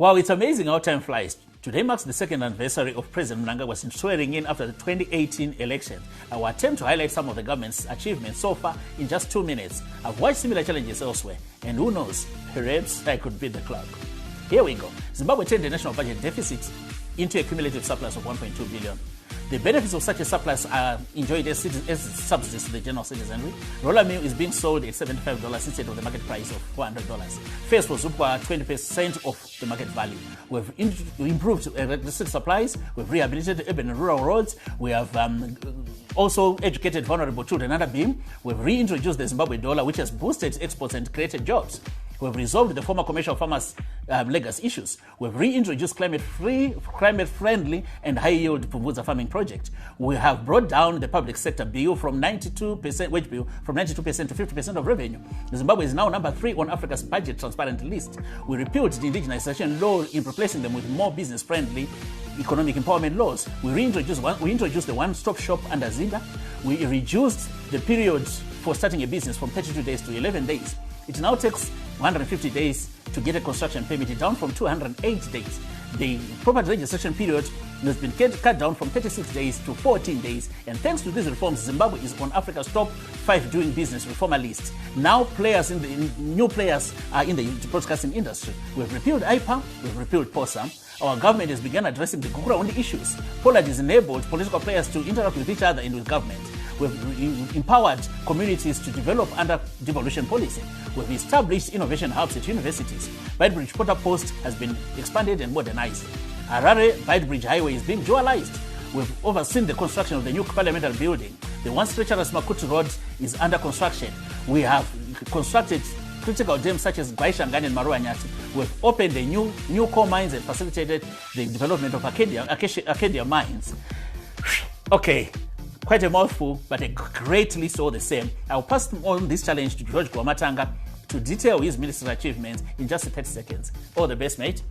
Wow, it's amazing how time flies. Today marks the second anniversary of President Mnangagwa swearing in after the 2018 election. Our attempt to highlight some of the government's achievements so far in just 2 minutes. I've watched similar challenges elsewhere, and who knows, perhaps I could beat the clock. Here we go. Zimbabwe turned the national budget deficit into a cumulative surplus of 1.2 billion. The benefits of such a surplus are enjoyed as subsidies to the general citizenry. Roller meal is being sold at $75 instead of the market price of $400. Fares for Zupwa 20% of the market value. We've improved electricity supplies. We've rehabilitated urban and rural roads. We have also educated vulnerable children under BEAM. We've reintroduced the Zimbabwe dollar, which has boosted exports and created jobs. We've resolved the former commercial farmers' legacy issues. We've reintroduced climate-friendly and high-yield Pumbuza farming project. We have brought down the public sector bill from 92% wage bill from 92% to 50% of revenue. Zimbabwe is now number 3 on Africa's budget transparent list. We repealed the indigenization law in replacing them with more business-friendly economic empowerment laws. We introduced the one-stop shop under Zinda. We reduced the period for starting a business from 32 days to 11 days. It now takes 150 days to get a construction permit, down from 208 days. The property registration period has been cut down from 36 days to 14 days. And thanks to these reforms, Zimbabwe is on Africa's top 5 doing business reformer list. Now new players are in the broadcasting industry. We've repealed IPA, we've repealed POSA. Our government has begun addressing the Gukura-only issues. Poland has enabled political players to interact with each other and with government. We've empowered communities to develop under devolution policy. We've established innovation hubs at universities. Beitbridge Porter Post has been expanded and modernized. Harare Beitbridge Highway is being dualized. We've overseen the construction of the new parliamentary building. The once treacherous Makuti Road is under construction. We have constructed critical dams such as Gwaishangani and Maruanyati. We've opened the new coal mines and facilitated the development of Acacia mines. Okay. Quite a mouthful, but a great list all the same. I'll pass on this challenge to George Gwamatanga to detail his ministerial achievements in just 30 seconds. All the best, mate.